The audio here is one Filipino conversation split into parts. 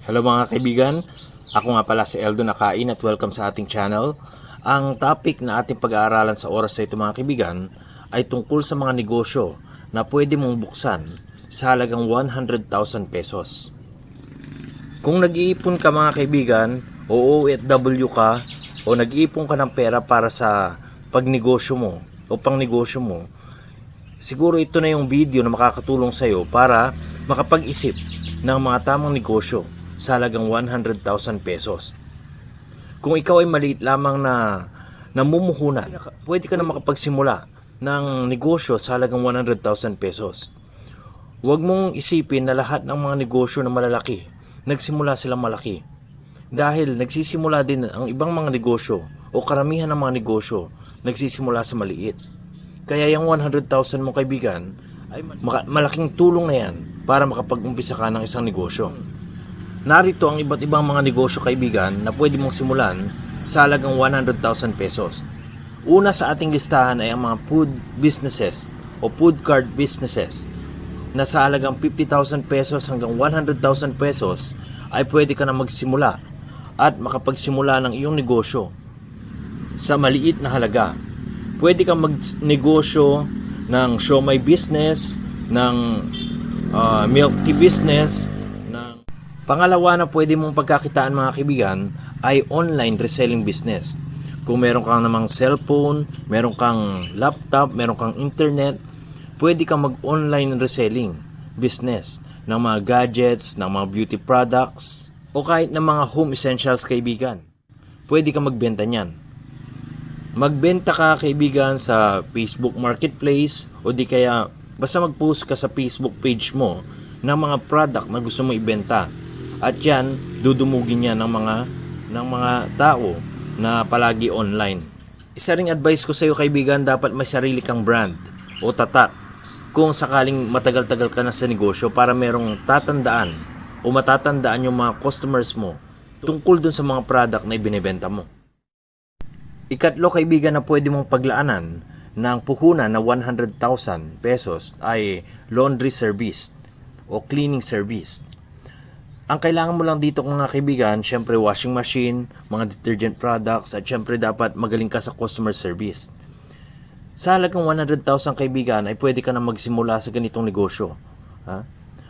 Hello mga kaibigan, ako nga pala si Eldo Nakain at welcome sa ating channel. Ang topic na ating pag-aaralan sa oras na ito mga kaibigan ay tungkol sa mga negosyo na pwede mong buksan sa halagang 100,000 pesos. Kung nag-iipon ka mga kaibigan o OFW ka o nag-iipon ka ng pera para sa pagnegosyo mo o pangnegosyo mo, siguro ito na yung video na makakatulong sa iyo para makapag-isip ng mga tamang negosyo sa halagang 100,000 pesos. Kung ikaw ay maliit lamang na namumuhunan, pwede ka na makapagsimula ng negosyo sa halagang 100,000 pesos. Huwag mong isipin na lahat ng mga negosyo na malalaki, nagsimula silang malaki. Dahil nagsisimula din ang ibang mga negosyo o karamihan ng mga negosyo nagsisimula sa maliit. Kaya yung 100,000 mo kaibigan, ay malaking tulong na yan para makapag-umpisa ka ng isang negosyo. Narito ang iba't ibang mga negosyo kaibigan na pwede mong simulan sa halagang 100,000 pesos. Una sa ating listahan ay ang mga food businesses o food cart businesses na sa halagang 50,000 pesos hanggang 100,000 pesos ay pwede ka na magsimula at makapagsimula ng iyong negosyo sa maliit na halaga. Pwede kang magnegosyo ng siomai business, ng milk tea business. Pangalawa na pwede mong pagkakitaan mga kaibigan ay online reselling business. Kung meron kang namang cellphone, meron kang laptop, meron kang internet, pwede kang mag-online reselling business ng mga gadgets, ng mga beauty products, o kahit ng mga home essentials kaibigan. Pwede kang magbenta niyan. Magbenta ka kaibigan sa Facebook Marketplace o di kaya basta mag-post ka sa Facebook page mo ng mga product na gusto mo ibenta. At yan, dudumugin niya ng mga tao na palagi online. Isa ring advice ko sa iyo kaibigan, dapat may sarili kang brand o tatak kung sakaling matagal-tagal ka na sa negosyo para merong tatandaan o matatandaan yung mga customers mo tungkol dun sa mga product na ibinebenta mo. Ikatlo kaibigan na pwede mong paglaanan ng puhunan na 100,000 pesos ay laundry service o cleaning service. Ang kailangan mo lang dito mga kaibigan, syempre washing machine, mga detergent products, at syempre dapat magaling ka sa customer service. Sa halagang 100,000 kaibigan ay pwede ka na magsimula sa ganitong negosyo.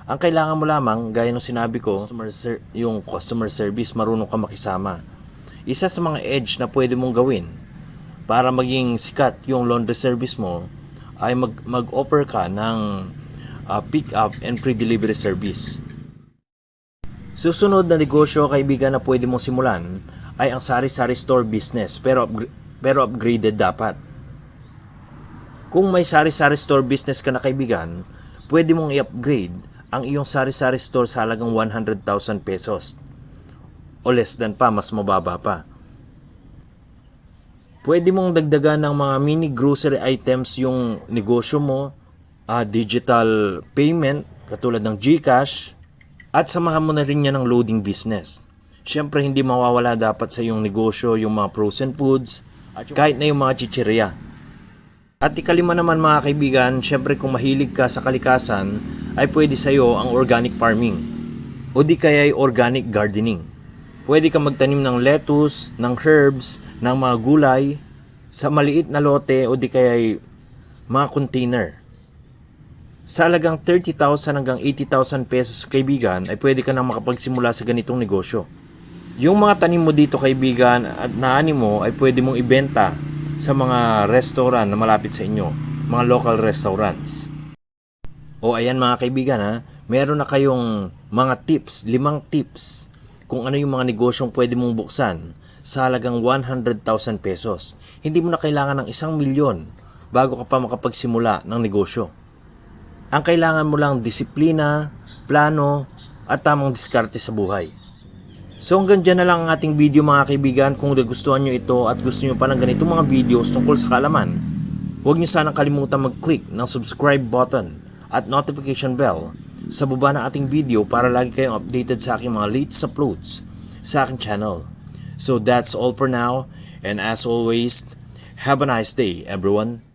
Ang kailangan mo lamang, gaya ng sinabi ko, yung customer service, marunong ka makisama. Isa sa mga edge na pwede mong gawin para maging sikat yung laundry service mo ay mag-offer ka ng pick up and free delivery service. Susunod na negosyo kaibigan na pwede mong simulan ay ang sari-sari store business pero upgraded dapat. Kung may sari-sari store business ka na kaibigan, pwede mong i-upgrade ang iyong sari-sari store sa halagang 100,000 pesos o less than pa, mas mababa pa. Pwede mong dagdagan ng mga mini grocery items yung negosyo mo, digital payment katulad ng GCash, at samahan mo na rin yan ng loading business. Siyempre hindi mawawala dapat sa iyong negosyo yung mga frozen foods at kahit na yung mga chichirya. At ikalima naman mga kaibigan, siyempre kung mahilig ka sa kalikasan ay pwede sa iyo ang organic farming o di kaya ay organic gardening. Pwede kang magtanim ng lettuce, ng herbs, ng mga gulay sa maliit na lote o di kaya ay mga container. Sa halagang 30,000 hanggang 80,000 pesos kaibigan ay pwede ka nang makapagsimula sa ganitong negosyo. Yung mga tanim mo dito kaibigan at naani mo ay pwede mong ibenta sa mga restaurant na malapit sa inyo, mga local restaurants. O ayan mga kaibigan meron na kayong mga tips, 5 tips kung ano yung mga negosyong pwede mong buksan sa halagang 100,000 pesos. Hindi mo na kailangan ng 1,000,000 bago ka pa makapagsimula ng negosyo. Ang kailangan mo lang disiplina, plano, at tamang diskarte sa buhay. So hanggang dyan na lang ang ating video mga kaibigan. Kung nagustuhan nyo ito at gusto nyo pa ng ganitong mga videos tungkol sa kaalaman, huwag nyo sanang kalimutan mag-click ng subscribe button at notification bell sa baba ng ating video para lagi kayong updated sa aking mga latest uploads sa aking channel. So that's all for now, and as always, have a nice day everyone.